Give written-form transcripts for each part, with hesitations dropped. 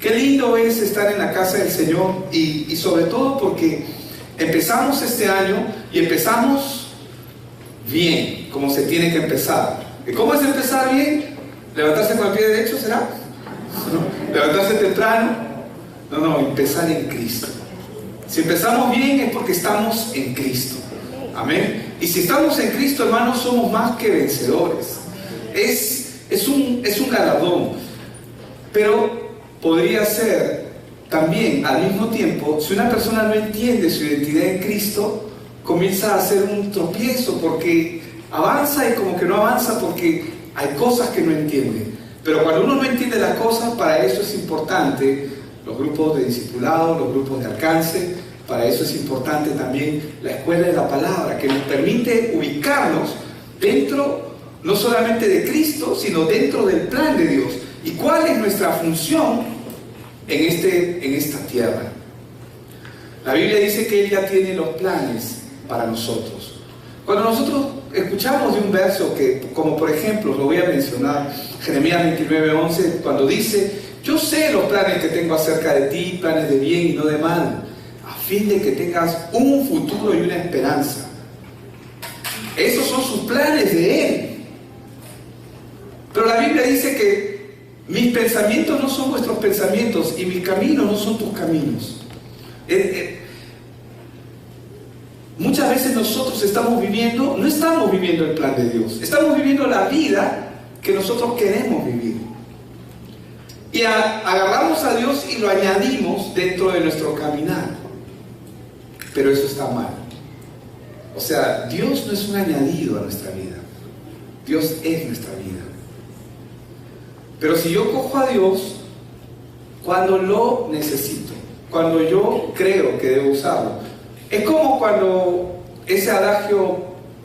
Qué lindo es estar en la casa del Señor y sobre todo porque empezamos este año y empezamos bien, como se tiene que empezar. ¿Y cómo es empezar bien? ¿Levantarse con el pie derecho será? ¿No? ¿Levantarse temprano? No, empezar en Cristo. Si empezamos bien es porque estamos en Cristo. Amén. Y si estamos en Cristo, hermanos, somos más que vencedores. Es un galardón. Pero podría ser también, al mismo tiempo, si una persona no entiende su identidad en Cristo, comienza a hacer un tropiezo porque avanza y como que no avanza porque hay cosas que no entiende. Pero cuando uno no entiende las cosas, para eso es importante los grupos de discipulado, los grupos de alcance. Para eso es importante también la escuela de la palabra, que nos permite ubicarnos dentro no solamente de Cristo, sino dentro del plan de Dios. ¿Y cuál es nuestra función en esta tierra? La Biblia dice que Él ya tiene los planes para nosotros. Cuando nosotros escuchamos de un verso que, como por ejemplo, lo voy a mencionar, Jeremías 29:11, cuando dice: yo sé los planes que tengo acerca de ti, planes de bien y no de mal, a fin de que tengas un futuro y una esperanza. Esos son sus planes de Él. Pero la Biblia dice que mis pensamientos no son vuestros pensamientos y mis caminos no son tus caminos. Muchas veces nosotros no estamos viviendo el plan de Dios. Estamos viviendo la vida que nosotros queremos vivir. Y agarramos a Dios y lo añadimos dentro de nuestro caminar. Pero eso está mal. O sea, Dios no es un añadido a nuestra vida. Dios es nuestra vida. Pero si yo cojo a Dios cuando lo necesito, cuando yo creo que debo usarlo, es como cuando ese adagio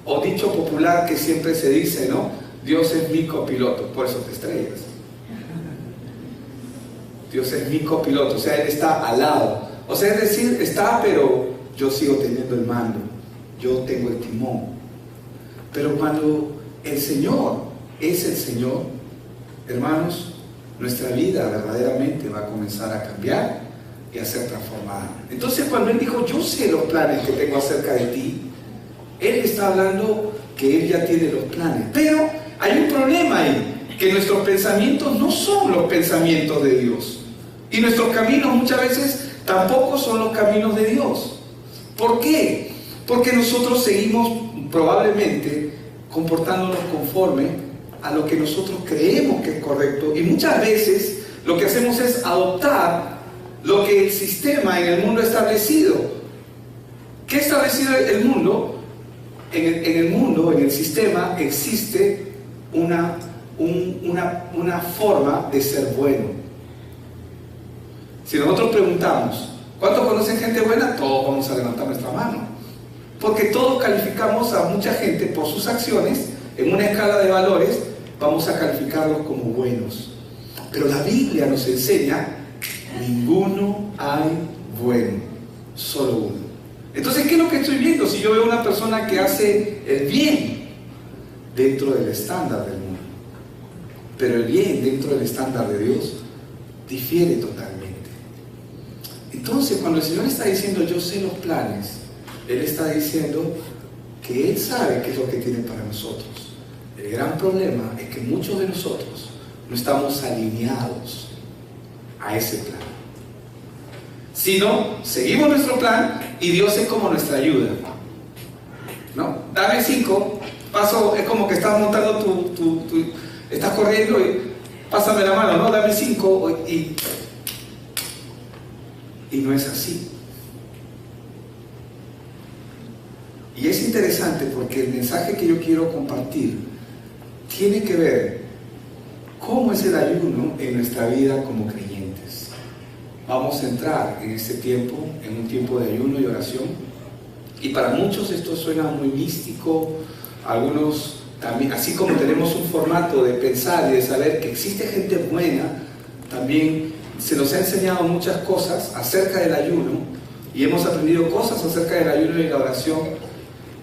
o dicho popular que siempre se dice, ¿no? Dios es mi copiloto, por eso te estrellas. Dios es mi copiloto, o sea, Él está al lado. O sea, es decir, está, pero yo sigo teniendo el mando, yo tengo el timón. Pero cuando el Señor es el Señor, hermanos, nuestra vida verdaderamente va a comenzar a cambiar y a ser transformada. Entonces, cuando Él dijo: yo sé los planes que tengo acerca de ti, Él está hablando que Él ya tiene los planes. Pero hay un problema ahí, que nuestros pensamientos no son los pensamientos de Dios. Y nuestros caminos muchas veces tampoco son los caminos de Dios. ¿Por qué? Porque nosotros seguimos probablemente comportándonos conforme a lo que nosotros creemos que es correcto, y muchas veces lo que hacemos es adoptar lo que el sistema en el mundo ha establecido. ¿Qué ha establecido el mundo? En el sistema existe una forma de ser bueno. Si nosotros preguntamos: ¿cuántos conocen gente buena? Todos vamos a levantar nuestra mano, porque todos calificamos a mucha gente por sus acciones. En una escala de valores vamos a calificarlos como buenos. Pero la Biblia nos enseña: ninguno hay bueno, solo uno. Entonces, ¿qué es lo que estoy viendo? Si yo veo una persona que hace el bien dentro del estándar del mundo, pero el bien dentro del estándar de Dios difiere totalmente. Entonces, cuando el Señor está diciendo: yo sé los planes, Él está diciendo que Él sabe qué es lo que tiene para nosotros. El gran problema es que muchos de nosotros no estamos alineados a ese plan, sino seguimos nuestro plan y Dios es como nuestra ayuda, ¿no? Dame 5, paso, es como que estás montando estás corriendo y pásame la mano, ¿no? Dame 5 y no es así. Y es interesante porque el mensaje que yo quiero compartir tiene que ver cómo es el ayuno en nuestra vida como creyentes. Vamos a entrar en este tiempo, en un tiempo de ayuno y oración, y para muchos esto suena muy místico, algunos también, así como tenemos un formato de pensar y de saber que existe gente buena, también se nos ha enseñado muchas cosas acerca del ayuno, y hemos aprendido cosas acerca del ayuno y la oración,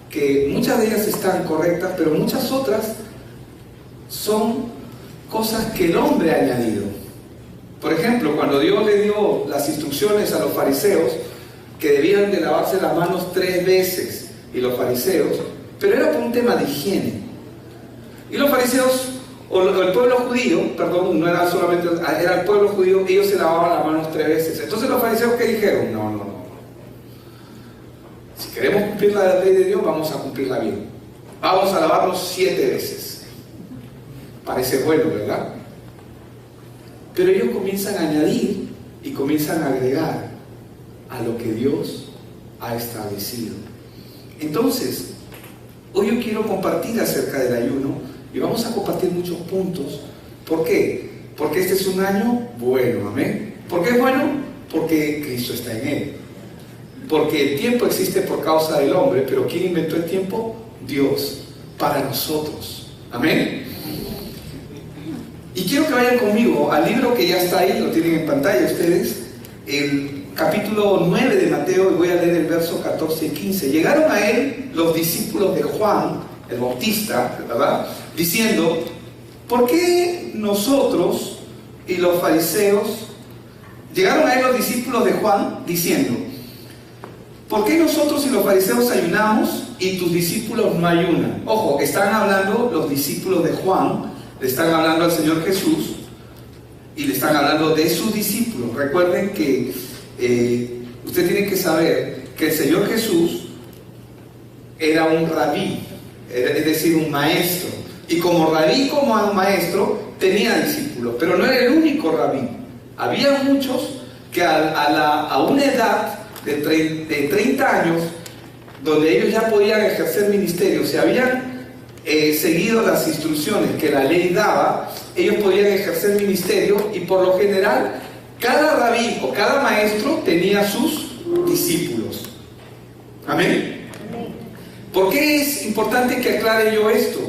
que muchas de ellas están correctas, pero muchas otras son cosas que el hombre ha añadido. Por ejemplo, cuando Dios le dio las instrucciones a los fariseos que debían de lavarse las manos 3 veces, y los fariseos, pero era por un tema de higiene. Y los fariseos, o el pueblo judío, perdón, no era solamente, era el pueblo judío, ellos se lavaban las manos 3 veces. Entonces los fariseos, ¿qué dijeron? No. Si queremos cumplir la ley de Dios, vamos a cumplirla bien. Vamos a lavarnos 7 veces. Parece bueno, ¿verdad? Pero ellos comienzan a añadir y comienzan a agregar a lo que Dios ha establecido. Entonces, hoy yo quiero compartir acerca del ayuno y vamos a compartir muchos puntos. ¿Por qué? Porque este es un año bueno, amén. ¿Por qué es bueno? Porque Cristo está en él. Porque el tiempo existe por causa del hombre, pero ¿quién inventó el tiempo? Dios, para nosotros. Amén. Y quiero que vayan conmigo al libro que ya está ahí, lo tienen en pantalla ustedes, el capítulo 9 de Mateo, y voy a leer el verso 14 y 15. Llegaron a él los discípulos de Juan, el Bautista, ¿verdad? Diciendo, ¿por qué nosotros y los fariseos? Llegaron a él los discípulos de Juan diciendo, ¿por qué nosotros y los fariseos ayunamos y tus discípulos no ayunan? Ojo, están hablando los discípulos de Juan, le están hablando al Señor Jesús y le están hablando de sus discípulos. Recuerden que usted tiene que saber que el Señor Jesús era un rabí, es decir, un maestro. Y como rabí, como maestro, tenía discípulos, pero no era el único rabí. Había muchos que a una edad de 30 años, donde ellos ya podían ejercer ministerio, se habían seguido las instrucciones que la ley daba, ellos podían ejercer ministerio, y por lo general cada rabí o cada maestro tenía sus discípulos. Amén. ¿Por qué es importante que aclare yo esto?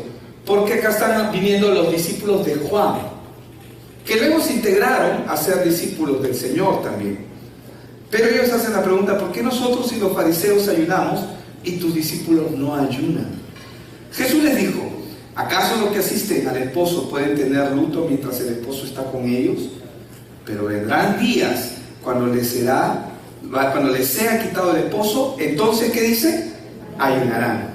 Porque acá están viniendo los discípulos de Juan, que luego se integraron a ser discípulos del Señor también. Pero ellos hacen la pregunta, ¿por qué nosotros y los fariseos ayunamos y tus discípulos no ayunan? Jesús les dijo, ¿acaso los que asisten al esposo pueden tener luto mientras el esposo está con ellos? Pero vendrán días cuando les sea quitado el esposo, entonces, ¿qué dice? Ayunarán.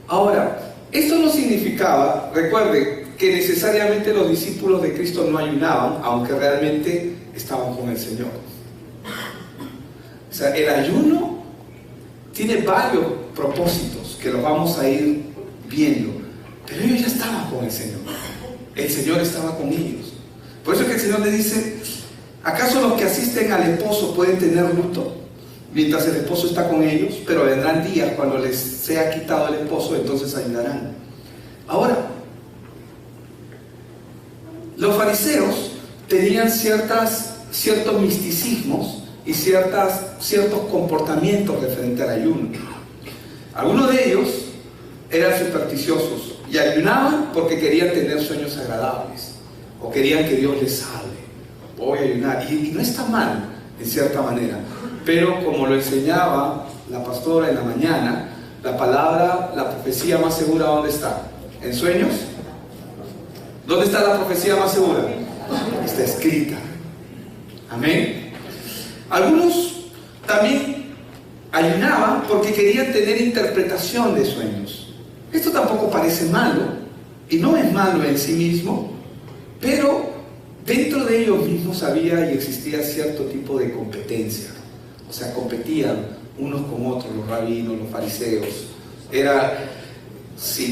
Ahora, esto no significaba, recuerde, que necesariamente los discípulos de Cristo no ayunaban, aunque realmente estaban con el Señor. O sea, el ayuno tiene varios propósitos que los vamos a ir viendo, pero ellos ya estaban con el Señor. El Señor estaba con ellos. Por eso es que el Señor le dice, ¿acaso los que asisten al esposo pueden tener luto mientras el esposo está con ellos? Pero vendrán días cuando les sea quitado el esposo, entonces ayunarán. Ahora, los fariseos tenían ciertos misticismos y ciertos comportamientos referente al ayuno. Algunos de ellos eran supersticiosos y ayunaban porque querían tener sueños agradables o querían que Dios les hable. Voy a ayunar, y no está mal en cierta manera, pero como lo enseñaba la pastora en la mañana, la palabra, la profecía más segura, ¿dónde está? ¿En sueños? ¿Dónde está la profecía más segura? Está escrita. Amén. Algunos también ayunaban porque querían tener interpretación de sueños. Esto tampoco parece malo, y no es malo en sí mismo, pero dentro de ellos mismos había y existía cierto tipo de competencia. O sea, competían unos con otros, los rabinos, los fariseos,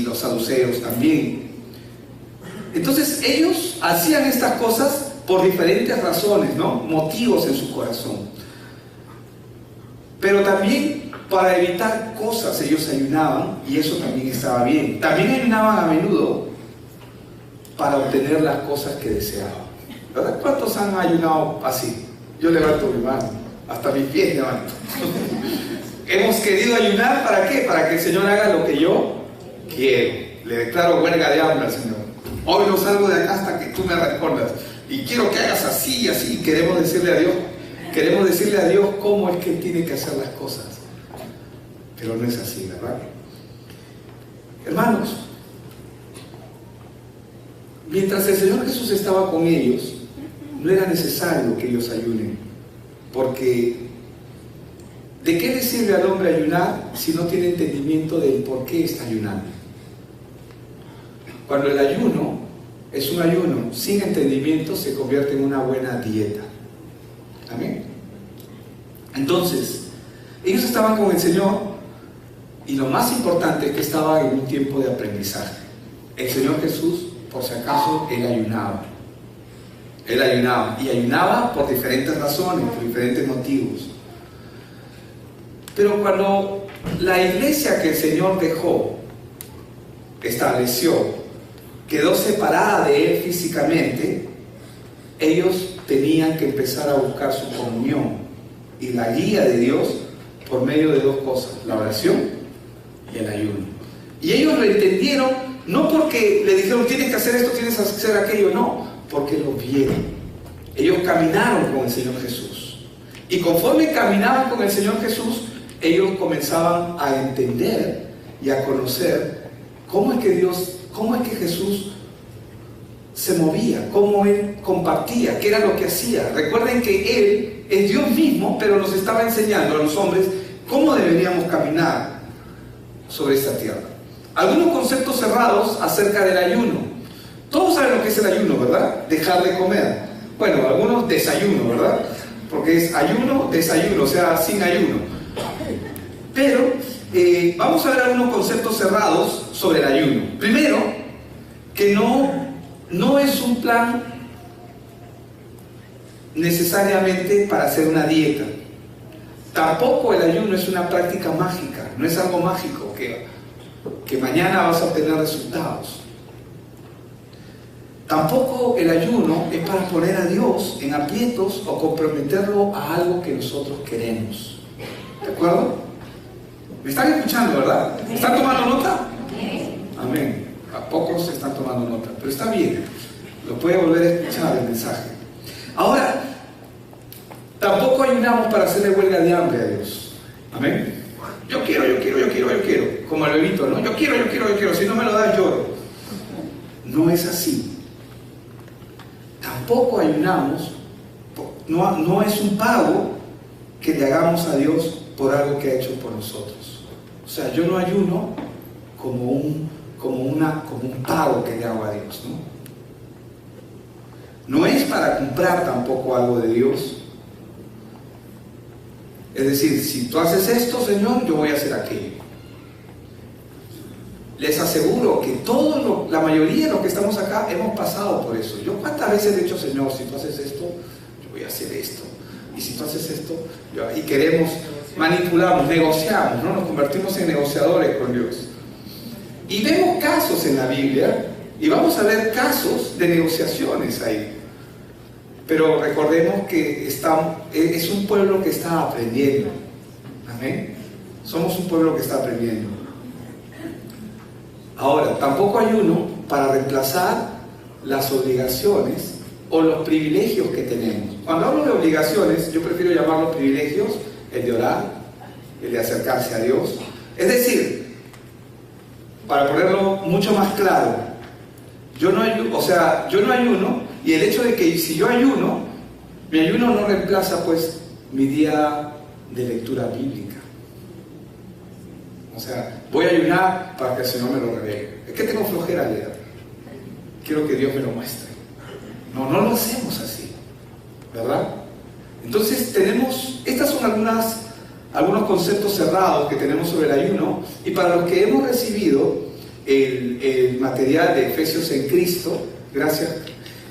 los saduceos también. Entonces ellos hacían estas cosas por diferentes razones, ¿no? Motivos en su corazón. Pero también para evitar cosas ellos ayunaban, y eso también estaba bien. También ayunaban a menudo para obtener las cosas que deseaban. ¿Verdad? ¿Cuántos han ayunado así? Yo levanto mi mano, hasta mis pies levanto. Hemos querido ayunar, ¿para qué? Para que el Señor haga lo que yo quiero. Le declaro huelga de hambre al Señor. Hoy no salgo de acá hasta que tú me respondas. Y quiero que hagas así y así. Queremos decirle a Dios cómo es que Él tiene que hacer las cosas. Pero no es así, ¿verdad? Hermanos, mientras el Señor Jesús estaba con ellos, no era necesario que ellos ayunen, porque ¿de qué le sirve al hombre ayunar si no tiene entendimiento del por qué está ayunando? Cuando el ayuno es un ayuno sin entendimiento, se convierte en una buena dieta. Amén. Entonces, ellos estaban con el Señor, y lo más importante es que estaban en un tiempo de aprendizaje. El Señor Jesús, por si acaso, Él ayunaba. Él ayunaba, y ayunaba por diferentes razones, por diferentes motivos. Pero cuando la iglesia que el Señor dejó, estableció, quedó separada de Él físicamente, ellos tenían que empezar a buscar su comunión y la guía de Dios por medio de dos cosas: la oración y el ayuno. Y ellos lo entendieron, no porque le dijeron tienes que hacer esto, tienes que hacer aquello, no, porque lo vieron. Ellos caminaron con el Señor Jesús, y conforme caminaban con el Señor Jesús, ellos comenzaban a entender y a conocer cómo es que Jesús se movía, cómo Él compartía, qué era lo que hacía. Recuerden que Él es Dios mismo, pero nos estaba enseñando a los hombres cómo deberíamos caminar sobre esta tierra. Algunos conceptos cerrados acerca del ayuno. Todos saben lo que es el ayuno, ¿verdad? Dejar de comer. Bueno, algunos desayuno, ¿verdad? Porque es ayuno, desayuno, o sea, sin ayuno. Pero vamos a ver algunos conceptos cerrados sobre el ayuno. Primero, que no es un plan necesariamente para hacer una dieta. Tampoco el ayuno es una práctica mágica, no es algo mágico que mañana vas a obtener resultados. Tampoco el ayuno es para poner a Dios en aprietos o comprometerlo a algo que nosotros queremos. ¿De acuerdo? ¿Me están escuchando, verdad? ¿Están tomando nota? Amén. A pocos están tomando nota, pero está bien. Lo puede volver a escuchar el mensaje. Ahora, tampoco ayunamos para hacerle huelga de hambre a Dios. Amén. Yo quiero. Como el bebito, ¿no? Yo quiero. Si no me lo das, lloro. No es así. Tampoco ayunamos, no es un pago que le hagamos a Dios por algo que ha hecho por nosotros. O sea, yo no ayuno como un pago que le hago a Dios, ¿no? No es para comprar tampoco algo de Dios. Es decir, si tú haces esto, Señor, yo voy a hacer aquello. Les aseguro que la mayoría de los que estamos acá hemos pasado por eso. Yo cuántas veces he dicho, Señor, si tú haces esto, yo voy a hacer esto. Y si tú haces esto, y queremos, manipulamos, negociamos, ¿no? Nos convertimos en negociadores con Dios. Y vemos casos en la Biblia, y vamos a ver casos de negociaciones ahí. Pero recordemos que es un pueblo que está aprendiendo. Amén. Somos un pueblo que está aprendiendo. Ahora, tampoco ayuno para reemplazar las obligaciones o los privilegios que tenemos. Cuando hablo de obligaciones, yo prefiero llamarlos privilegios, el de orar, el de acercarse a Dios. Es decir, para ponerlo mucho más claro, yo no ayuno, y el hecho de que si yo ayuno, mi ayuno no reemplaza pues mi día de lectura bíblica. O sea, voy a ayunar para que el Señor me lo revele. Es que tengo flojera de leer. Quiero que Dios me lo muestre. No lo hacemos así, ¿verdad? Entonces estos son algunos conceptos cerrados que tenemos sobre el ayuno, y para los que hemos recibido el material de Efesios en Cristo, gracias.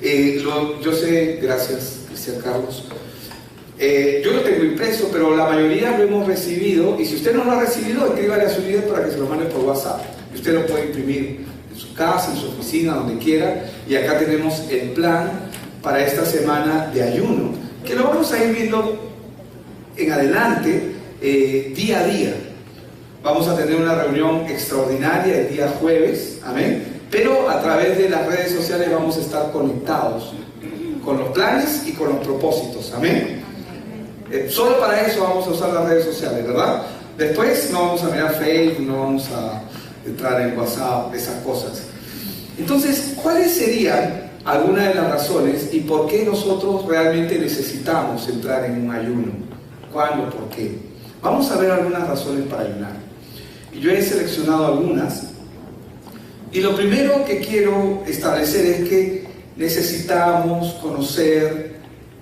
Yo sé, gracias, Cristian Carlos. Yo lo tengo impreso, pero la mayoría lo hemos recibido, y si usted no lo ha recibido, escríbale a su líder para que se lo mande por WhatsApp. Usted lo puede imprimir en su casa, en su oficina, donde quiera, y acá tenemos el plan para esta semana de ayuno, que lo vamos a ir viendo en adelante, día a día. Vamos a tener una reunión extraordinaria el día jueves, amén, pero a través de las redes sociales vamos a estar conectados con los planes y con los propósitos, amén. Solo para eso vamos a usar las redes sociales, ¿verdad? Después no vamos a mirar Facebook, no vamos a entrar en WhatsApp, esas cosas. Entonces, ¿cuáles serían algunas de las razones y por qué nosotros realmente necesitamos entrar en un ayuno. ¿Cuándo? ¿Por qué? Vamos a ver algunas razones para ayunar. Y yo he seleccionado algunas. Y lo primero que quiero establecer es que necesitamos conocer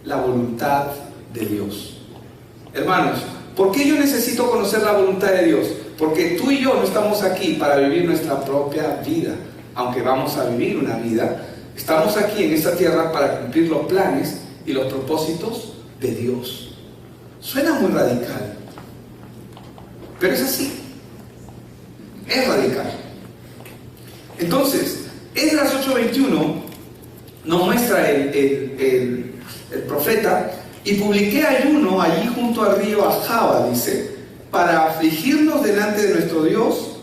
la voluntad de Dios. Hermanos, ¿por qué yo necesito conocer la voluntad de Dios? Porque tú y yo no estamos aquí para vivir nuestra propia vida, aunque vamos a vivir una vida. Estamos aquí en esta tierra para cumplir los planes y los propósitos de Dios. Suena muy radical, pero es así. Es radical. Entonces, Esdras 8:21 nos muestra el profeta: y publiqué ayuno allí junto al río Ahava, dice, para afligirnos delante de nuestro Dios,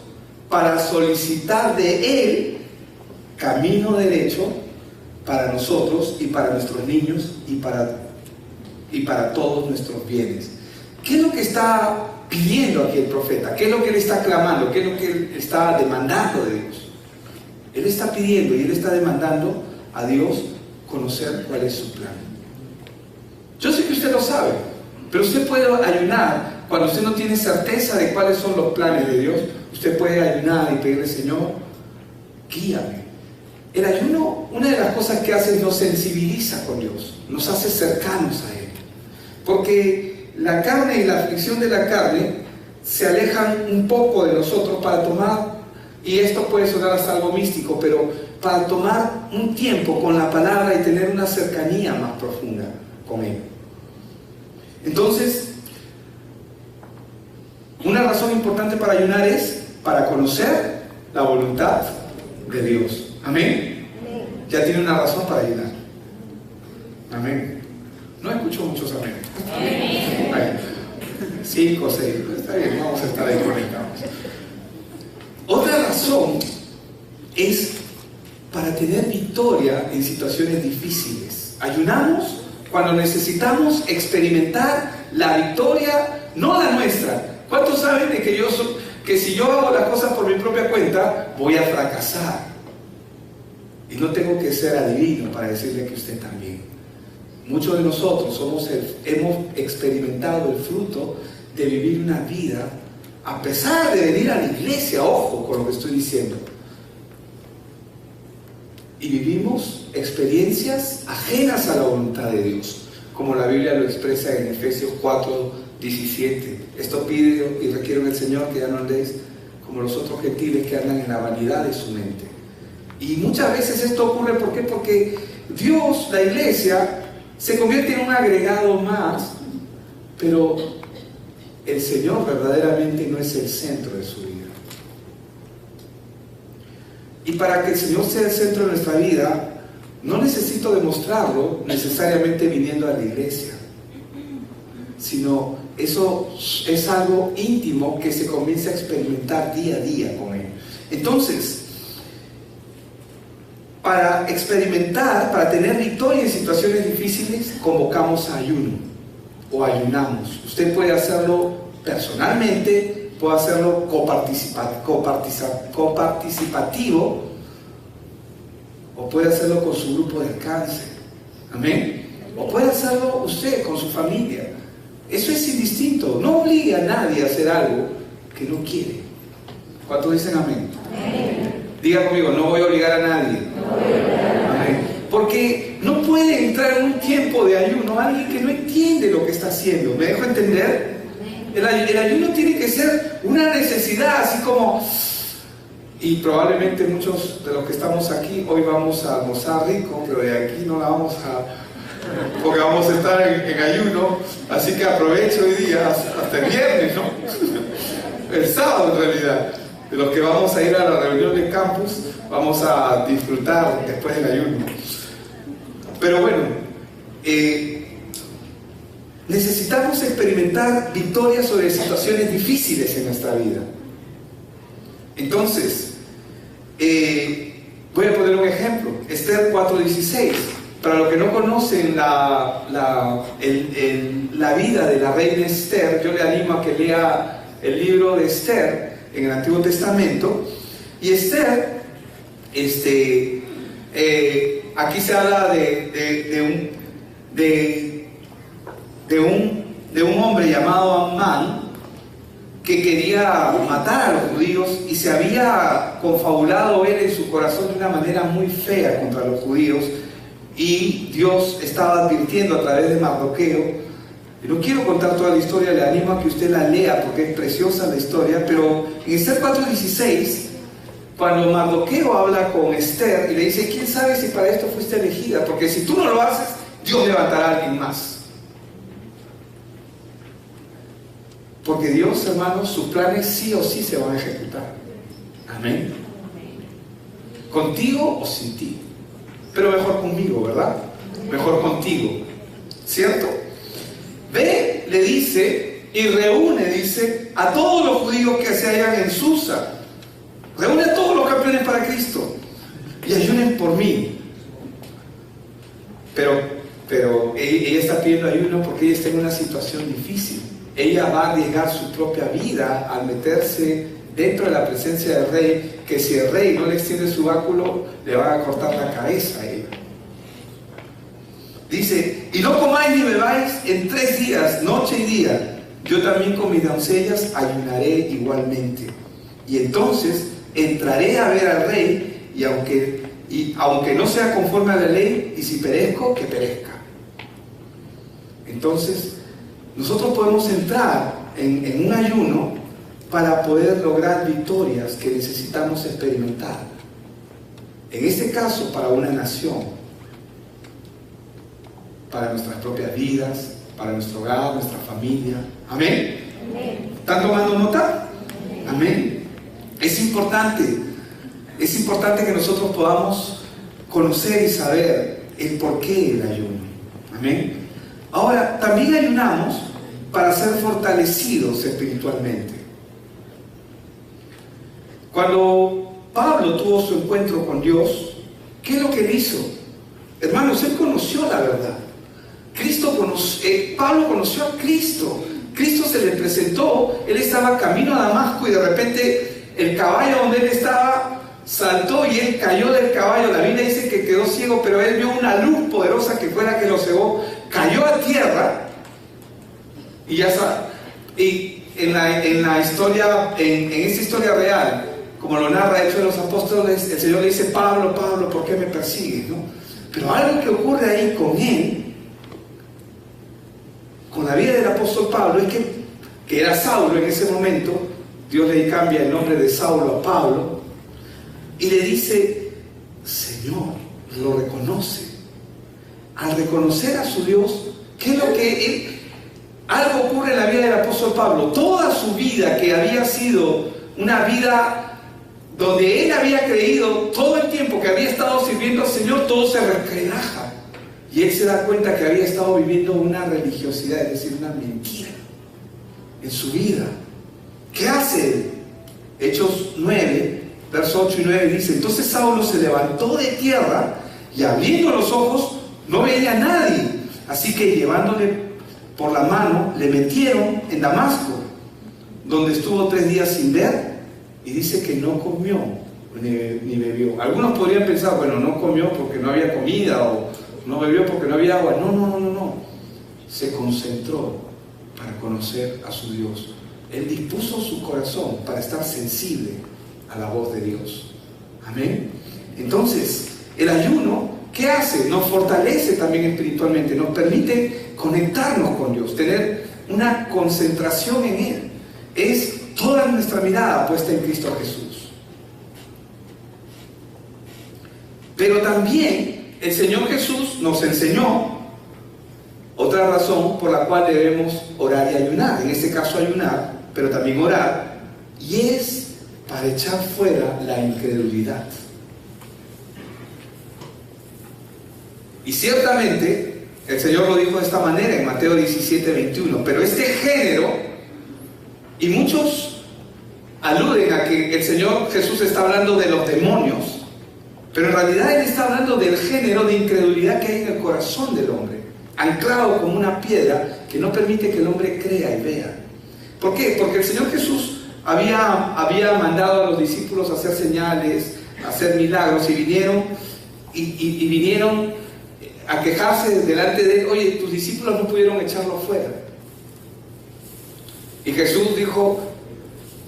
para solicitar de Él camino derecho para nosotros y para nuestros niños y para todos nuestros bienes. ¿Qué es lo que está pidiendo aquí el profeta? ¿Qué es lo que él está clamando? ¿Qué es lo que él está demandando de Dios? Él está pidiendo y él está demandando a Dios conocer cuál es su plan. Yo sé que usted lo sabe, pero usted puede ayunar cuando usted no tiene certeza de cuáles son los planes de Dios. Usted puede ayunar y pedirle: Señor, guíame. El ayuno, una de las cosas que hace es nos sensibiliza con Dios, nos hace cercanos a Él. Porque la carne y la aflicción de la carne se alejan un poco de nosotros para tomar, y esto puede sonar hasta algo místico, pero para tomar un tiempo con la palabra y tener una cercanía más profunda con Él. Entonces, una razón importante para ayunar es para conocer la voluntad de Dios. Amén. Ya tiene una razón para ayunar. Amén. No escucho muchos amén. Amén. 5 o 6. Está bien, vamos a estar ahí conectados. Otra razón es para tener victoria en situaciones difíciles. Ayunamos cuando necesitamos experimentar la victoria, no la nuestra. ¿Cuántos saben de que si yo hago las cosas por mi propia cuenta, voy a fracasar? Y no tengo que ser adivino para decirle que usted también. Muchos de nosotros hemos experimentado el fruto de vivir una vida, a pesar de venir a la iglesia, ojo con lo que estoy diciendo, y vivimos experiencias ajenas a la voluntad de Dios, como la Biblia lo expresa en Efesios 4:17. Esto pide y requiere del Señor que ya no andéis como los otros gentiles que andan en la vanidad de su mente. Y muchas veces esto ocurre, ¿por qué? Porque Dios, la iglesia, se convierte en un agregado más, pero el Señor verdaderamente no es el centro de su vida. Y para que el Señor sea el centro de nuestra vida, no necesito demostrarlo necesariamente viniendo a la iglesia, sino eso es algo íntimo que se comienza a experimentar día a día con Él. Entonces, para experimentar, para tener victoria en situaciones difíciles, convocamos a ayuno o ayunamos. Usted puede hacerlo personalmente, puede hacerlo coparticipativo, o puede hacerlo con su grupo de alcance. Amén. O puede hacerlo usted con su familia. Eso es indistinto. No obligue a nadie a hacer algo que no quiere. ¿Cuántos dicen amén? Amén. Diga conmigo: no voy a obligar a nadie. Amén. Porque no puede entrar en un tiempo de ayuno alguien que no entiende lo que está haciendo. ¿Me dejo entender? El ayuno tiene que ser una necesidad, así como... Y probablemente muchos de los que estamos aquí hoy vamos a almorzar rico, pero de aquí no la vamos a... porque vamos a estar en ayuno, así que aprovecho hoy día hasta el viernes, ¿no? El sábado en realidad. De los que vamos a ir a la reunión de campus, vamos a disfrutar después del ayuno. Pero bueno, necesitamos experimentar victorias sobre situaciones difíciles en nuestra vida. Entonces, voy a poner un ejemplo. Esther 4:16. Para los que no conocen la vida de la reina Esther, yo le animo a que lea el libro de Esther en el Antiguo Testamento. Y Esther aquí se habla de un hombre llamado Amán, que quería matar a los judíos y se había confabulado él en su corazón de una manera muy fea contra los judíos, y Dios estaba advirtiendo a través de Mardoqueo. No quiero contar toda la historia, le animo a que usted la lea porque es preciosa la historia, pero en Esther 4:16, cuando Mardoqueo habla con Esther y le dice: ¿quién sabe si para esto fuiste elegida? Porque si tú no lo haces, Dios levantará a alguien más. Porque Dios, hermanos, sus planes sí o sí se van a ejecutar. Amén. Contigo o sin ti. Pero mejor conmigo, ¿verdad? Mejor contigo. ¿Cierto? Ve, le dice, y reúne, dice, a todos los judíos que se hallan en Susa. Reúne a todos los campeones para Cristo y ayunen por mí. Pero ella está pidiendo ayuno porque ella está en una situación difícil. Ella va a arriesgar su propia vida al meterse dentro de la presencia del rey, que si el rey no le extiende su báculo, le van a cortar la cabeza a ella. Dice: y no comáis ni bebáis en 3 días, noche y día. Yo también con mis doncellas ayunaré igualmente. Y entonces entraré a ver al rey, y aunque no sea conforme a la ley, y si perezco, que perezca. Entonces, nosotros podemos entrar en un ayuno para poder lograr victorias que necesitamos experimentar. En este caso, para una nación, para nuestras propias vidas, para nuestro hogar, nuestra familia. Amén. ¿Están tomando nota? Amén. Es importante que nosotros podamos conocer y saber el porqué del ayuno. Amén. Ahora, también ayunamos para ser fortalecidos espiritualmente. Cuando Pablo tuvo su encuentro con Dios, ¿qué es lo que él hizo? Hermanos, él conoció la verdad. Pablo conoció a Cristo. Cristo se le presentó. Él estaba camino a Damasco y de repente el caballo donde él estaba saltó y él cayó del caballo. La Biblia dice que quedó ciego, pero él vio una luz poderosa que fue la que lo cegó. Cayó a tierra y ya sabe. Y en la historia, en esta historia real, como lo narra Hechos de los Apóstoles, el Señor le dice: Pablo, Pablo, ¿por qué me persigues? ¿No? Pero algo que ocurre ahí con él, con la vida del apóstol Pablo, es que era Saulo en ese momento. Dios le cambia el nombre de Saulo a Pablo y le dice: Señor, lo reconoce. Al reconocer a su Dios, ¿qué es lo que algo ocurre en la vida del apóstol Pablo? Toda su vida, que había sido una vida donde él había creído todo el tiempo que había estado sirviendo al Señor, todo se relaja. Y él se da cuenta que había estado viviendo una religiosidad, es decir, una mentira en su vida. ¿Qué hace él? Hechos 9, versos 8 y 9 dice: entonces Saulo se levantó de tierra y abriendo los ojos no veía a nadie. Así que llevándole por la mano, le metieron en Damasco, donde estuvo 3 días sin ver, y dice que no comió ni bebió. Algunos podrían pensar: bueno, no comió porque no había comida, o no bebió porque no había agua. No. Se concentró para conocer a su Dios. Él dispuso su corazón para estar sensible a la voz de Dios. Amén. Entonces, el ayuno, ¿qué hace? Nos fortalece también espiritualmente, nos permite conectarnos con Dios, tener una concentración en Él. Es toda nuestra mirada puesta en Cristo Jesús. Pero también el Señor Jesús nos enseñó otra razón por la cual debemos orar y ayunar. En este caso ayunar, pero también orar, y es para echar fuera la incredulidad. Y ciertamente el Señor lo dijo de esta manera en Mateo 17:21. Pero este género, y muchos aluden a que el Señor Jesús está hablando de los demonios, pero en realidad Él está hablando del género de incredulidad que hay en el corazón del hombre, anclado como una piedra que no permite que el hombre crea y vea. ¿Por qué? Porque el Señor Jesús había mandado a los discípulos a hacer señales, a hacer milagros, y vinieron y vinieron a quejarse delante de él: oye, tus discípulos no pudieron echarlo fuera. Y Jesús dijo,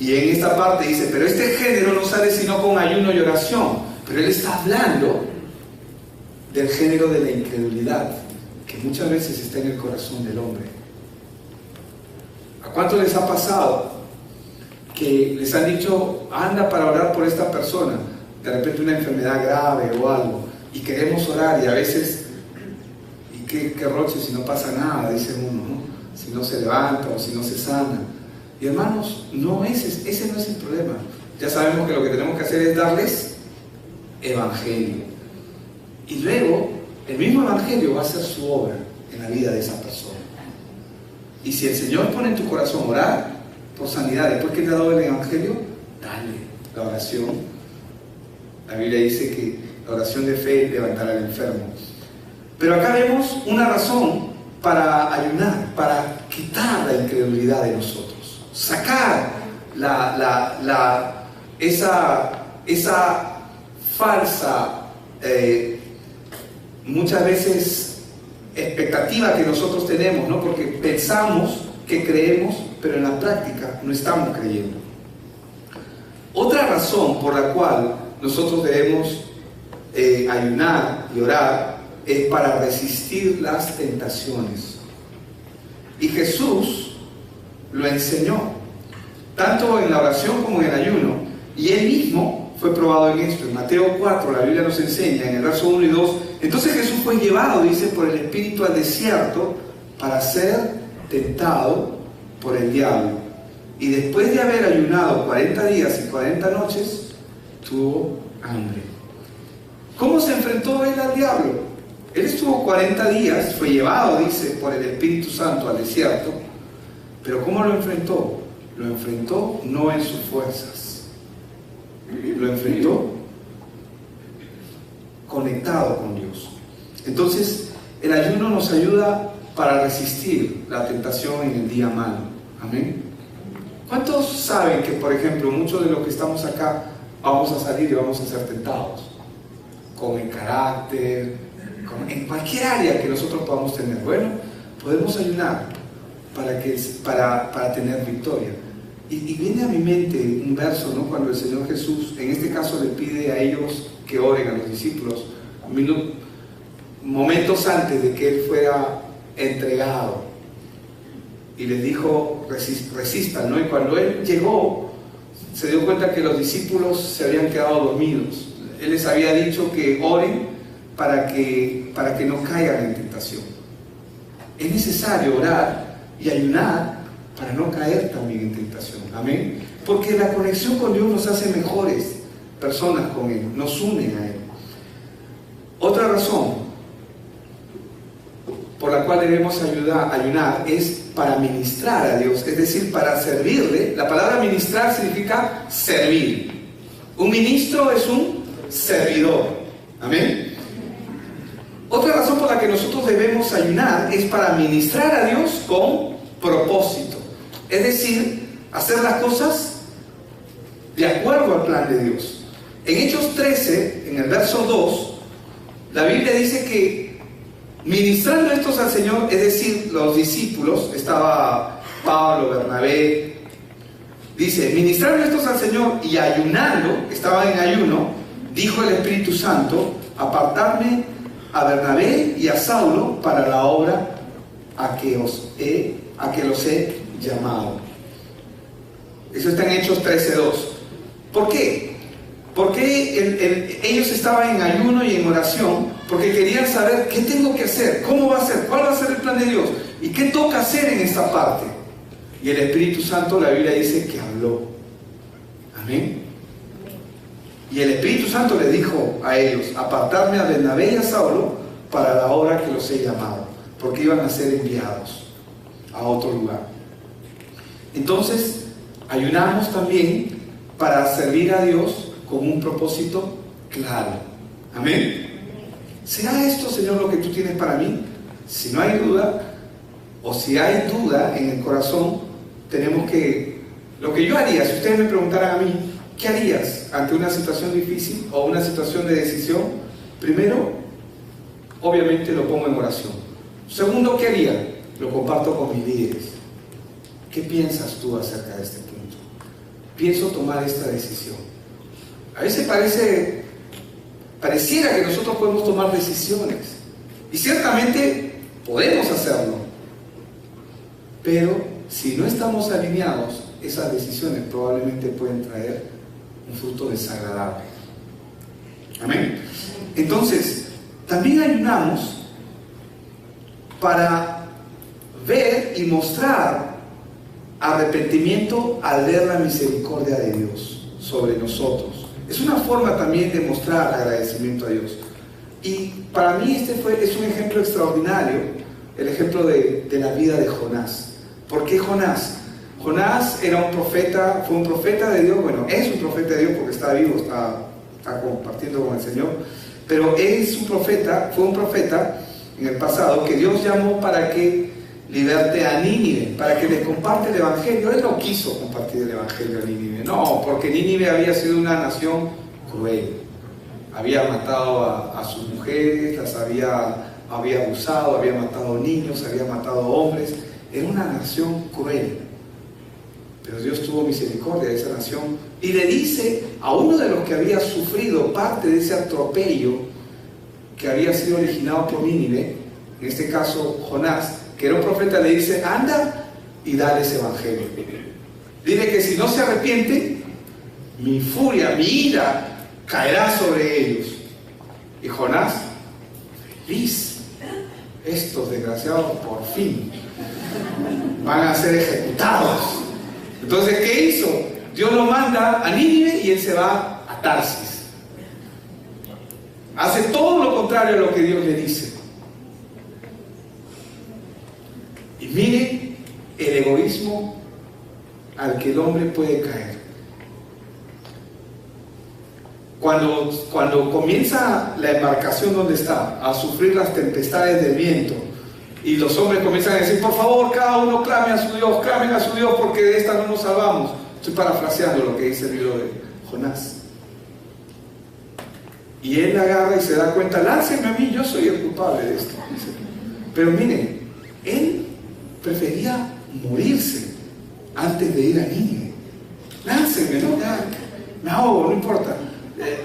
y en esta parte dice: pero este género no sale sino con ayuno y oración. Pero él está hablando del género de la incredulidad, que muchas veces está en el corazón del hombre. ¿A cuánto les ha pasado que les han dicho: anda para orar por esta persona? De repente una enfermedad grave o algo, y queremos orar, y a veces, ¿y qué roche si no pasa nada? Dice uno, ¿no? Si no se levanta o si no se sana. Y hermanos, ese no es el problema. Ya sabemos que lo que tenemos que hacer es darles evangelio, y luego el mismo evangelio va a hacer su obra en la vida de esa persona. Y si el Señor pone en tu corazón orar por sanidad después que te ha dado el evangelio, dale la oración. La Biblia dice que la oración de fe levantará al enfermo. Pero acá vemos una razón para ayunar, para quitar la incredulidad de nosotros, sacar esa falsa, muchas veces, expectativa que nosotros tenemos, ¿no? Porque pensamos que creemos, pero en la práctica no estamos creyendo. Otra razón por la cual nosotros debemos ayunar y orar es para resistir las tentaciones. Y Jesús lo enseñó, tanto en la oración como en el ayuno, y él mismo fue probado en esto. En Mateo 4, la Biblia nos enseña, en el verso 1 y 2, entonces Jesús fue llevado, dice, por el Espíritu al desierto para ser tentado por el diablo. Y después de haber ayunado 40 días y 40 noches, tuvo hambre. ¿Cómo se enfrentó él al diablo? Él estuvo 40 días, fue llevado, dice, por el Espíritu Santo al desierto. Pero ¿cómo lo enfrentó? Lo enfrentó no en sus fuerzas, lo enfrentó conectado con Dios. Entonces, el ayuno nos ayuda para resistir la tentación en el día malo. Amén. ¿Cuántos saben que, por ejemplo, muchos de los que estamos acá vamos a salir y vamos a ser tentados? Con el carácter, en cualquier área que nosotros podamos tener. Bueno, podemos ayunar para tener victoria. Y viene a mi mente un verso, ¿no? Cuando el Señor Jesús, en este caso, le pide a ellos que oren, a los discípulos, momentos antes de que Él fuera entregado, y les dijo: resistan, ¿no? Y cuando Él llegó, se dio cuenta que los discípulos se habían quedado dormidos. Él les había dicho que oren para que no caigan en tentación. Es necesario orar y ayunar para no caer también en tentación. Amén. Porque la conexión con Dios nos hace mejores personas con Él, nos unen a Él. Otra razón por la cual debemos ayunar es para ministrar a Dios, es decir, para servirle. La palabra ministrar significa servir. Un ministro es un servidor. Amén. Otra razón por la que nosotros debemos ayunar es para ministrar a Dios con propósito, es decir, hacer las cosas de acuerdo al plan de Dios. En Hechos 13, en el verso 2, la Biblia dice que ministrando estos al Señor, es decir, los discípulos, estaba Pablo, Bernabé, dice: ministrando estos al Señor y ayunando, estaban en ayuno, dijo el Espíritu Santo: apartarme a Bernabé y a Saulo para la obra a que los he llamado. Eso está en Hechos 13:2. ¿Por qué? Porque ellos estaban en ayuno y en oración, porque querían saber qué tengo que hacer, cómo va a ser, cuál va a ser el plan de Dios y qué toca hacer en esta parte. Y el Espíritu Santo, la Biblia dice que habló. Amén. Y el Espíritu Santo le dijo a ellos: apartarme a Bernabé y a Saulo para la obra que los he llamado, porque iban a ser enviados a otro lugar. Entonces, ayunamos también para servir a Dios con un propósito claro. Amén. ¿Será esto, Señor, lo que tú tienes para mí? Si no hay duda, o si hay duda en el corazón, tenemos que... Lo que yo haría, si ustedes me preguntaran a mí, ¿qué harías ante una situación difícil o una situación de decisión? Primero, obviamente lo pongo en oración. Segundo, ¿qué haría? Lo comparto con mis líderes. ¿Qué piensas tú acerca de este punto? Pienso tomar esta decisión. A veces pareciera que nosotros podemos tomar decisiones. Y ciertamente podemos hacerlo. Pero si no estamos alineados, esas decisiones probablemente pueden traer un fruto desagradable. Amén. Entonces, también ayunamos para ver y mostrar arrepentimiento al ver la misericordia de Dios sobre nosotros. Es una forma también de mostrar agradecimiento a Dios. Y para mí es un ejemplo extraordinario, el ejemplo de la vida de Jonás. ¿Por qué Jonás? Jonás era un profeta, fue un profeta de Dios, bueno, es un profeta de Dios porque está vivo, está compartiendo con el Señor, pero fue un profeta en el pasado que Dios llamó para que liberte a Nínive, para que les comparte el Evangelio. Él no quiso compartir el Evangelio a Nínive, no, porque Nínive había sido una nación cruel, había matado a sus mujeres, las había abusado, había matado niños, había matado hombres, era una nación cruel. Pero Dios tuvo misericordia de esa nación y le dice a uno de los que había sufrido parte de ese atropello que había sido originado por Nínive, en este caso Jonás, que era un profeta, le dice: anda y dale ese evangelio. Dile que si no se arrepiente, mi furia, mi ira caerá sobre ellos. Y Jonás, feliz, estos desgraciados por fin van a ser ejecutados. Entonces, ¿qué hizo? Dios lo manda a Nínive y él se va a Tarsis. Hace todo lo contrario a lo que Dios le dice. Y mire el egoísmo al que el hombre puede caer. Cuando comienza la embarcación donde está a sufrir las tempestades del viento, y los hombres comienzan a decir: por favor, cada uno clamen a su Dios, clamen a su Dios, porque de esta no nos salvamos. Estoy parafraseando lo que dice el libro de Jonás. Y él agarra y se da cuenta: láncenme a mí, yo soy el culpable de esto. Pero miren, él prefería morirse antes de ir a Nínive. Láncenme, ¿no? Me ahogo, no importa.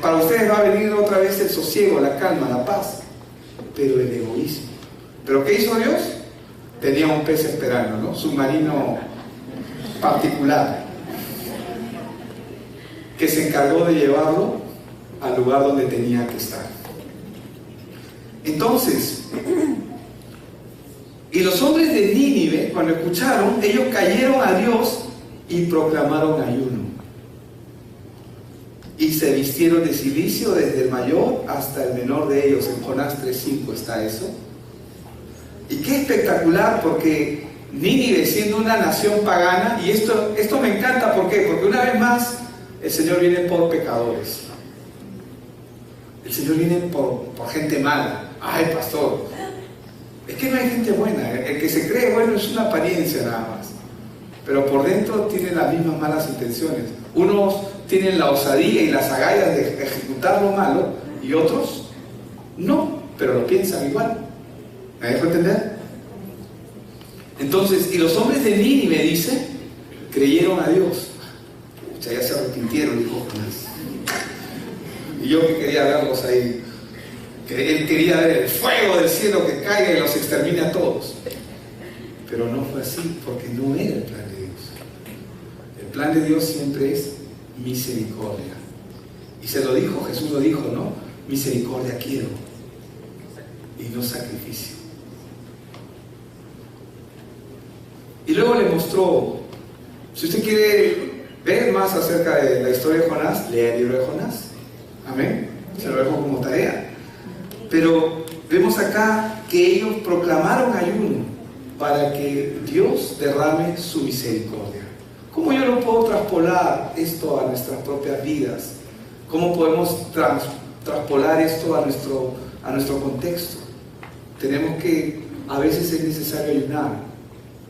Para ustedes va a venir otra vez el sosiego, la calma, la paz. Pero el egoísmo. ¿Pero qué hizo Dios? Tenía un pez esperando, ¿no? Submarino particular, que se encargó de llevarlo al lugar donde tenía que estar. Entonces, y los hombres de Nínive, cuando escucharon, ellos cayeron a Dios y proclamaron ayuno. Y se vistieron de cilicio desde el mayor hasta el menor de ellos. En Jonás 3:5 está eso. Y qué espectacular, porque Nínive, siendo una nación pagana, y esto me encanta, ¿por qué? Porque una vez más el Señor viene por pecadores. El Señor viene por gente mala. Ay, pastor, es que no hay gente buena. El que se cree bueno es una apariencia nada más, pero por dentro tiene las mismas malas intenciones. Unos tienen la osadía y las agallas de ejecutar lo malo, y otros no, pero lo piensan igual. ¿Me dejo entender? Entonces, y los hombres de Nínive, dice, creyeron a Dios. Pucha, ya se arrepintieron, dijo Jonás. Y yo que quería verlos ahí, que él quería ver el fuego del cielo que caiga y los extermine a todos. Pero no fue así, porque no era el plan de Dios. El plan de Dios siempre es misericordia. Y se lo dijo, Jesús lo dijo, ¿no? Misericordia quiero, y no sacrificio. Y luego le mostró, si usted quiere ver más acerca de la historia de Jonás, lea el libro de Jonás. Amén. Se lo dejo como tarea. Pero vemos acá que ellos proclamaron ayuno para que Dios derrame su misericordia. ¿Cómo yo lo puedo traspolar esto a nuestras propias vidas? ¿Cómo podemos traspolar esto a nuestro contexto? Tenemos que, a veces es necesario ayunar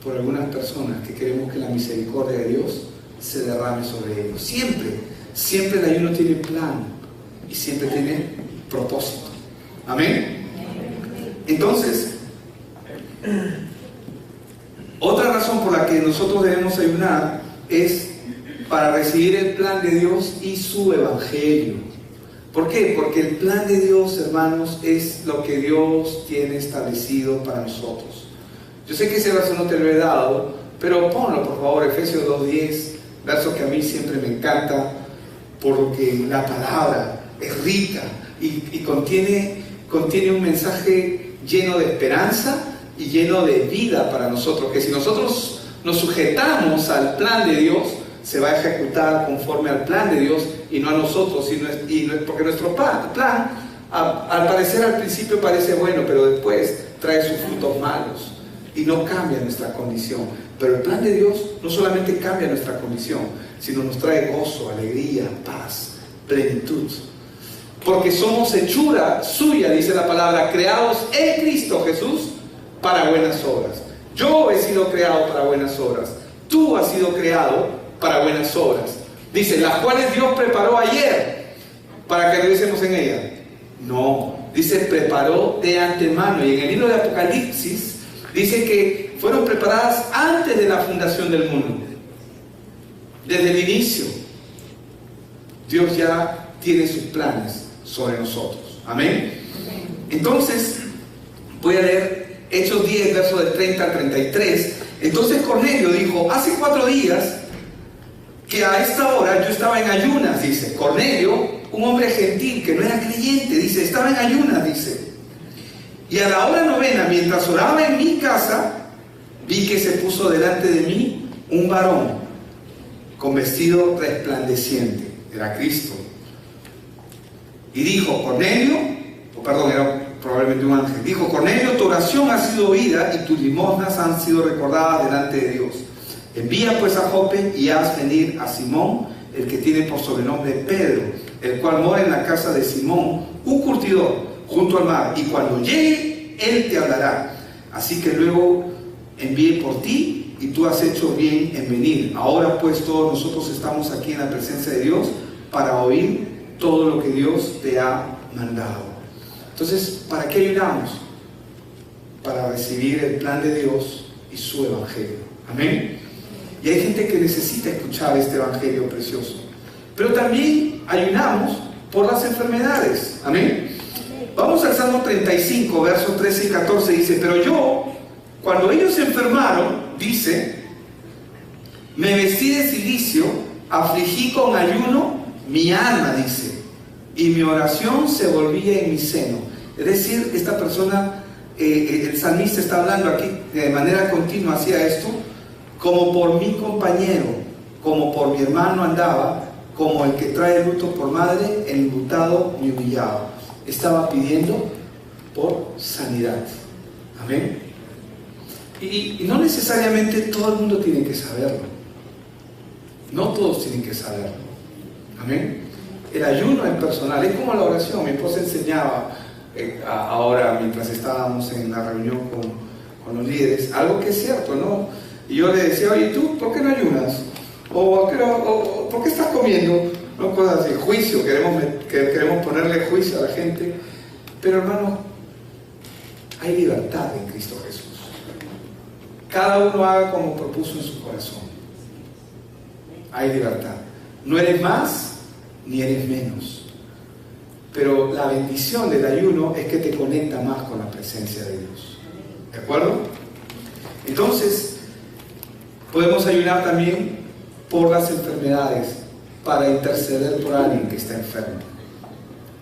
por algunas personas que queremos que la misericordia de Dios se derrame sobre ellos. Siempre el ayuno tiene plan y siempre tiene propósito. Amén. Entonces, otra razón por la que nosotros debemos ayunar es para recibir el plan de Dios y su evangelio. ¿Por qué? Porque el plan de Dios, hermanos, es lo que Dios tiene establecido para nosotros. Yo sé que ese verso no te lo he dado, pero ponlo por favor, Efesios 2:10, verso que a mí siempre me encanta, porque la palabra es rica y contiene un mensaje lleno de esperanza y lleno de vida para nosotros, que si nosotros nos sujetamos al plan de Dios, se va a ejecutar conforme al plan de Dios y no a nosotros, porque nuestro plan al parecer al principio parece bueno, pero después trae sus frutos malos y no cambia nuestra condición. Pero el plan de Dios no solamente cambia nuestra condición, sino nos trae gozo, alegría, paz, plenitud. Porque somos hechura suya, dice la palabra, creados en Cristo Jesús para buenas obras. Yo he sido creado para buenas obras. Tú has sido creado para buenas obras. Dice, las cuales Dios preparó ayer para que revisemos en ella. No, dice preparó de antemano. Y en el libro de Apocalipsis dice que fueron preparadas antes de la fundación del mundo. Desde el inicio, Dios ya tiene sus planes sobre nosotros. Amén. Entonces, voy a leer Hechos 10, versos del 30 al 33. Entonces Cornelio dijo, hace 4 días que a esta hora yo estaba en ayunas, dice. Cornelio, un hombre gentil que no era creyente, dice, estaba en ayunas, dice. Y a la hora 9, mientras oraba en mi casa, vi que se puso delante de mí un varón con vestido resplandeciente. Era Cristo. Y dijo, Cornelio, era probablemente un ángel, dijo, Cornelio, tu oración ha sido oída y tus limosnas han sido recordadas delante de Dios. Envía pues a Jope y haz venir a Simón, el que tiene por sobrenombre Pedro, el cual mora en la casa de Simón, un curtidor, junto al mar, y cuando llegue, él te hablará. Así que luego envié por ti y tú has hecho bien en venir. Ahora pues todos nosotros estamos aquí en la presencia de Dios para oír todo lo que Dios te ha mandado. Entonces, ¿para qué ayunamos? Para recibir el plan de Dios y su evangelio. Amén. Y hay gente que necesita escuchar este evangelio precioso. Pero también ayunamos por las enfermedades. Amén. Vamos al Salmo 35, versos 13 y 14. Dice, pero yo, cuando ellos se enfermaron, dice, me vestí de cilicio, afligí con ayuno mi alma, dice, y mi oración se volvía en mi seno. Es decir, esta persona, el salmista está hablando aquí de manera continua, hacía esto, como por mi compañero, como por mi hermano andaba, como el que trae luto por madre, el enlutado me humillaba. Estaba pidiendo por sanidad. Amén. Y no necesariamente todo el mundo tiene que saberlo. No todos tienen que saberlo. Amén. El ayuno es personal, es como la oración. Mi esposa enseñaba ahora, mientras estábamos en la reunión con los líderes, algo que es cierto, ¿no? Y yo le decía, oye, ¿tú por qué no ayunas? ¿O por qué estás comiendo? No, cosas así, juicio, queremos ponerle juicio a la gente. Pero hermano, hay libertad en Cristo Jesús. Cada uno haga como propuso en su corazón. Hay libertad. No eres más ni eres menos. Pero la bendición del ayuno es que te conecta más con la presencia de Dios. ¿De acuerdo? Entonces, podemos ayunar también por las enfermedades, para interceder por alguien que está enfermo.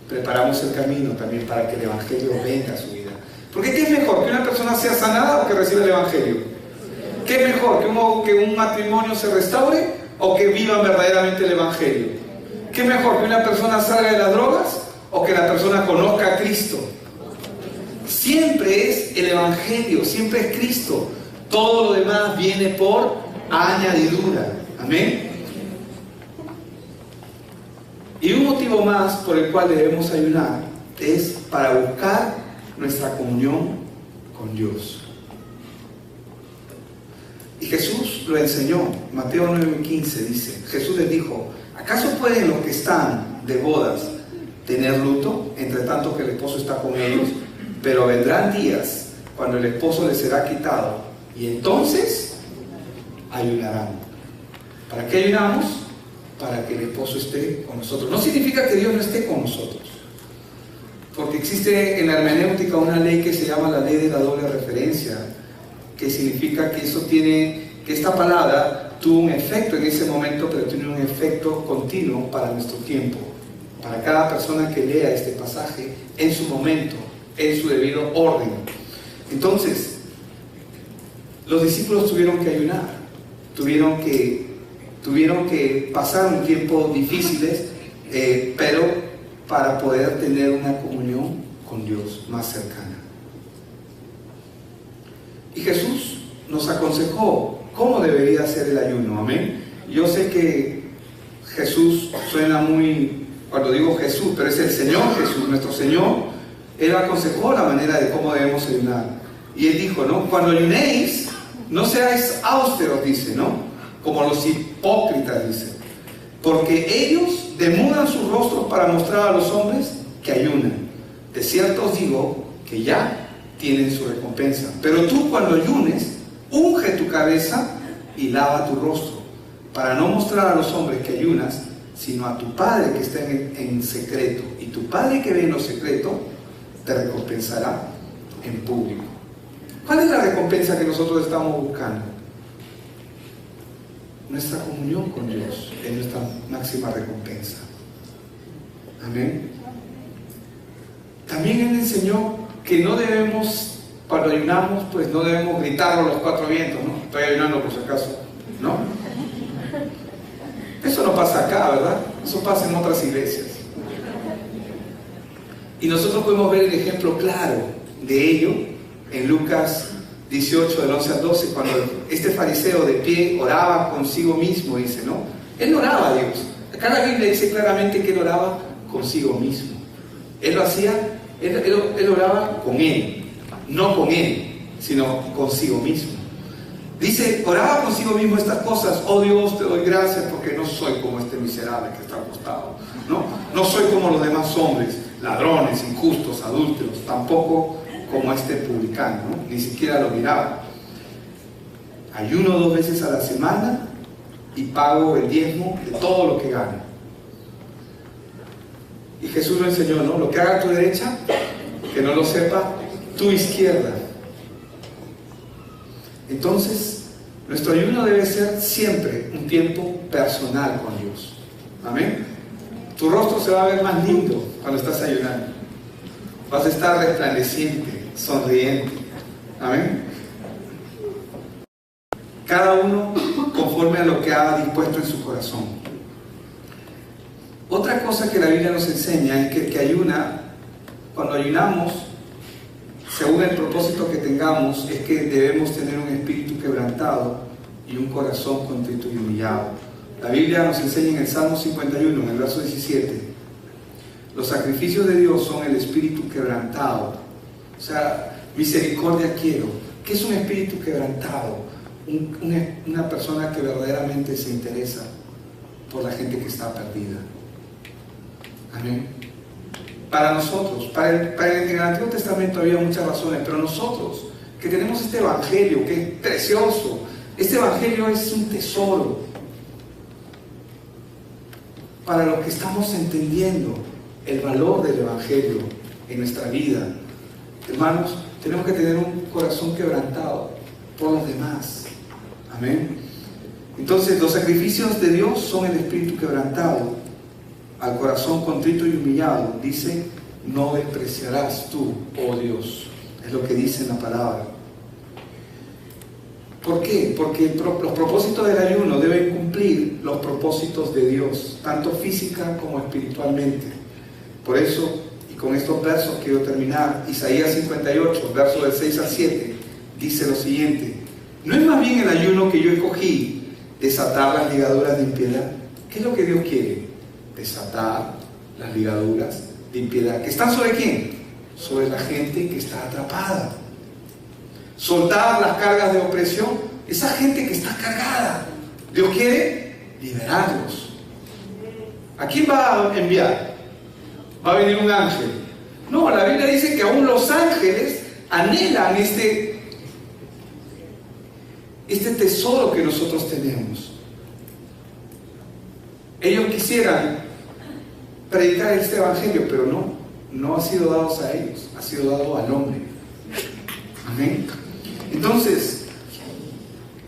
Preparamos el camino también para que el evangelio venga a su vida. Porque ¿qué es mejor? ¿Que una persona sea sanada o que reciba el evangelio? ¿Qué es mejor? ¿Que un matrimonio se restaure o que vivan verdaderamente el evangelio? ¿Qué es mejor? ¿Que una persona salga de las drogas o que la persona conozca a Cristo? Siempre es el evangelio, siempre es Cristo. Todo lo demás viene por añadidura. Amén. Y un motivo más por el cual debemos ayunar es para buscar nuestra comunión con Dios. Y Jesús lo enseñó. Mateo 9:15 dice, Jesús les dijo, ¿acaso pueden los que están de bodas tener luto, entre tanto que el esposo está con ellos, pero vendrán días cuando el esposo les será quitado y entonces ayunarán. ¿Para qué ayunamos? Para que el esposo esté con nosotros. No significa que Dios no esté con nosotros, porque existe en la hermenéutica una ley que se llama la ley de la doble referencia, que significa que esta palabra tuvo un efecto en ese momento, pero tiene un efecto continuo para nuestro tiempo, para cada persona que lea este pasaje en su momento, en su debido orden. Entonces, los discípulos tuvieron que ayunar, tuvieron que pasar un tiempo difíciles, pero para poder tener una comunión con Dios más cercana. Y Jesús nos aconsejó cómo debería ser el ayuno, amén. Yo sé que Jesús suena muy, cuando digo Jesús, pero es el Señor Jesús, nuestro Señor. Él aconsejó la manera de cómo debemos ayunar. Y Él dijo, ¿no? Cuando ayunéis, no seáis austeros, dice, ¿no? Como los hipócritas, dice. Porque ellos demudan sus rostros para mostrar a los hombres que ayunan. De cierto os digo que ya tienen su recompensa. Pero tú cuando ayunes, unge tu cabeza y lava tu rostro, para no mostrar a los hombres que ayunas, sino a tu Padre que está en secreto. Y tu Padre que ve en lo secreto, te recompensará en público. ¿Cuál es la recompensa que nosotros estamos buscando? Nuestra comunión con Dios es nuestra máxima recompensa. Amén. También Él enseñó que no debemos, cuando ayunamos, pues no debemos gritarlo a los cuatro vientos, ¿no? Estoy ayunando por si acaso, ¿no? Eso no pasa acá, ¿verdad? Eso pasa en otras iglesias. Y nosotros podemos ver el ejemplo claro de ello en Lucas 18, del 11 al 12, cuando este fariseo de pie oraba consigo mismo, dice, ¿no? Él no oraba a Dios. Acá la Biblia dice claramente que él oraba consigo mismo. Él lo hacía, él oraba con él, no con él, sino consigo mismo. Dice, oraba consigo mismo estas cosas: oh Dios, te doy gracias porque no soy como este miserable que está acostado, ¿no? No soy como los demás hombres, ladrones, injustos, adúlteros, tampoco como este publicano, ¿no? Ni siquiera lo miraba. Ayuno 2 veces a la semana y pago el diezmo de todo lo que gano. Y Jesús lo enseñó, ¿no? Lo que haga tu derecha, que no lo sepa tu izquierda. Entonces, nuestro ayuno debe ser siempre un tiempo personal con Dios. Amén. Tu rostro se va a ver más lindo cuando estás ayunando. Vas a estar resplandeciente, sonriente. Amén. Cada uno conforme a lo que ha dispuesto en su corazón. Otra cosa que la Biblia nos enseña es que el que ayuna, cuando ayunamos, según el propósito que tengamos, es que debemos tener un espíritu quebrantado y un corazón contrito y humillado. La Biblia nos enseña en el Salmo 51, en el verso 17, los sacrificios de Dios son el espíritu quebrantado. O sea, misericordia quiero. ¿Qué es un espíritu quebrantado? Una persona que verdaderamente se interesa por la gente que está perdida. Amén. Para nosotros, en el Antiguo Testamento había muchas razones, pero nosotros que tenemos este evangelio que es precioso, este evangelio es un tesoro para los que estamos entendiendo el valor del evangelio en nuestra vida. Hermanos, tenemos que tener un corazón quebrantado por los demás. Amén. Entonces, los sacrificios de Dios son el espíritu quebrantado, al corazón contrito y humillado. Dice, no despreciarás tú, oh Dios. Es lo que dice en la palabra. ¿Por qué? Porque los propósitos del ayuno deben cumplir los propósitos de Dios, tanto física como espiritualmente. Por eso, y con estos versos quiero terminar, Isaías 58, versos del 6 al 7, dice lo siguiente: ¿no es más bien el ayuno que yo escogí desatar las ligaduras de impiedad? ¿Qué es lo que Dios quiere? Desatar las ligaduras de impiedad. ¿Que están sobre quién? Sobre la gente que está atrapada. Soltar las cargas de opresión. Esa gente que está cargada, Dios quiere liberarlos. ¿A quién va a enviar? va a venir un ángel. No, la Biblia dice que aún los ángeles anhelan este tesoro que nosotros tenemos. Ellos quisieran predicar este evangelio, pero no ha sido dado a ellos, ha sido dado al hombre. Amén. Entonces,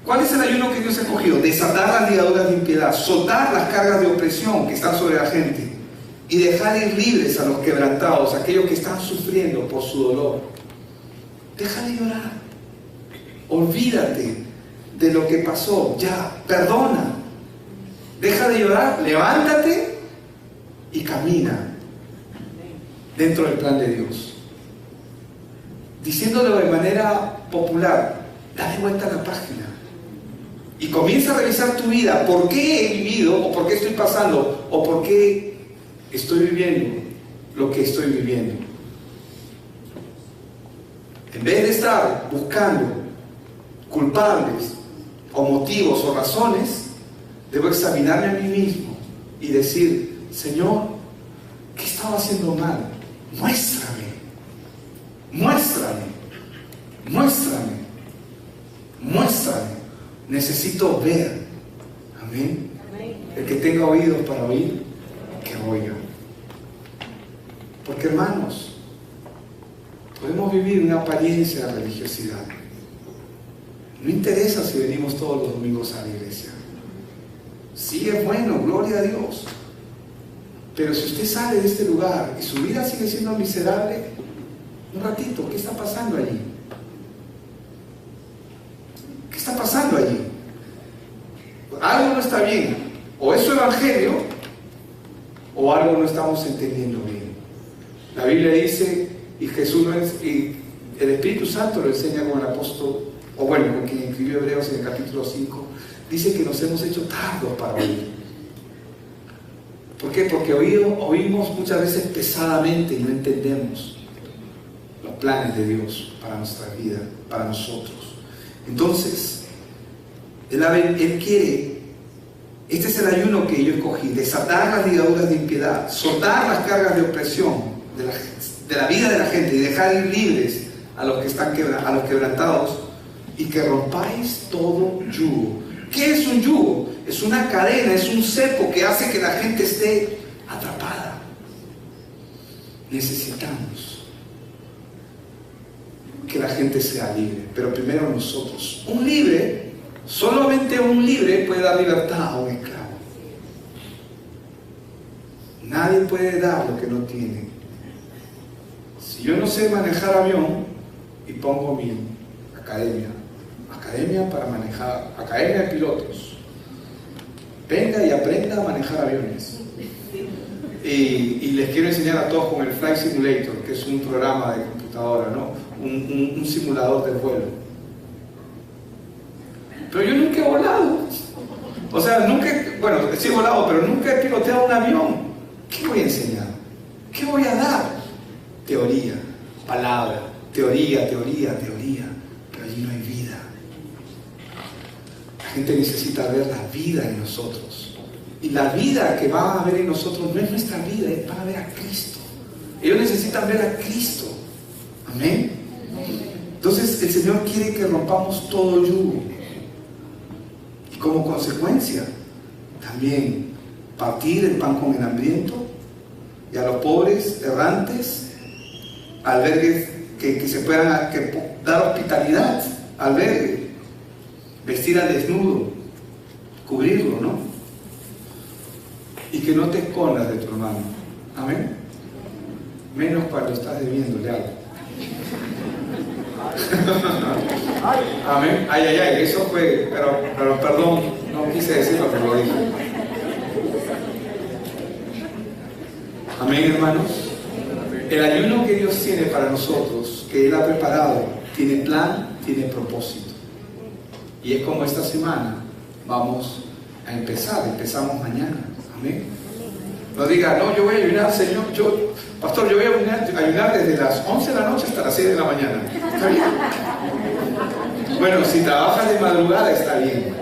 ¿cuál es el ayuno que Dios ha escogido? Desatar las ligaduras de impiedad, soltar las cargas de opresión que están sobre la gente y dejar ir libres a los quebrantados, aquellos que están sufriendo por su dolor. Deja de llorar, olvídate de lo que pasó, ya, perdona, deja de llorar, levántate y camina dentro del plan de Dios. Diciéndolo de manera popular, dale vuelta a la página y comienza a revisar tu vida. ¿Por qué he vivido? ¿O por qué estoy pasando? ¿O por qué estoy viviendo lo que estoy viviendo? En vez de estar buscando culpables o motivos o razones, debo examinarme a mí mismo y decir: Señor, ¿qué estaba haciendo mal? Muéstrame, muéstrame, muéstrame, muéstrame. Necesito ver. Amén. El que tenga oídos para oír, que oiga. Porque, hermanos, podemos vivir una apariencia de religiosidad. No interesa si venimos todos los domingos a la iglesia. Sí, es bueno, gloria a Dios. Pero si usted sale de este lugar y su vida sigue siendo miserable, un ratito, ¿qué está pasando allí? ¿Qué está pasando allí? Algo no está bien. O es su evangelio, o algo no estamos entendiendo bien. La Biblia dice, y Jesús y el Espíritu Santo lo enseña con el apóstol, o bueno, con quien escribió Hebreos en el capítulo 5, dice que nos hemos hecho tardos para oír. ¿Por qué? Porque oímos muchas veces pesadamente y no entendemos los planes de Dios para nuestra vida, para nosotros. Entonces, Él quiere, este es el ayuno que yo escogí: desatar las ligaduras de impiedad, soltar las cargas de opresión de la vida de la gente y dejar ir libres a los que están a los quebrantados, y que rompáis todo yugo. ¿Qué es un yugo? Es una cadena, es un cepo que hace que la gente esté atrapada. Necesitamos que la gente sea libre, pero primero nosotros. Un libre, solamente un libre puede dar libertad a un esclavo. Nadie puede dar lo que no tiene. Si yo no sé manejar avión y pongo mi academia para manejar, academia de pilotos, venga y aprenda a manejar aviones. Y les quiero enseñar a todos con el Flight Simulator, que es un programa de computadora, ¿no? Un simulador de vuelo. Pero yo nunca he volado. O sea, bueno, sí he volado, pero nunca he piloteado un avión. ¿Qué voy a enseñar? ¿Qué voy a dar? Teoría, palabra, teoría, pero allí no hay vida. La gente necesita ver la vida en nosotros. Y la vida que van a ver en nosotros no es nuestra vida, van a ver a Cristo. Ellos necesitan ver a Cristo. Amén. Entonces el Señor quiere que rompamos todo yugo. Y como consecuencia, también partir el pan con el hambriento, y a los pobres, errantes, albergues que se puedan dar hospitalidad, albergue, vestir al desnudo, cubrirlo, ¿no? Y que no te escondas de tu hermano. Amén. Menos cuando estás debiéndole algo. Amén. Ay, eso fue, pero perdón, no quise decirlo, pero lo dije. Amén, hermanos. El ayuno que Dios tiene para nosotros, que Él ha preparado, tiene plan, tiene propósito. Y es como esta semana vamos a empezamos mañana. Amén. No diga, no, yo voy a ayunar, Señor, pastor, yo voy a ayunar desde las 11 de la noche hasta las 6 de la mañana. ¿Está bien? Bueno, si trabajas de madrugada está bien.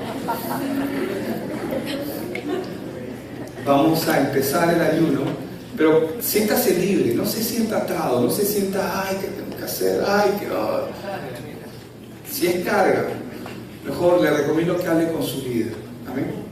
Vamos a empezar el ayuno Pero siéntase libre, no se sienta atado, no se sienta, ay, ¿qué tengo que hacer? Ay, que... oh. Si es carga, mejor le recomiendo que hable con su líder. Amén.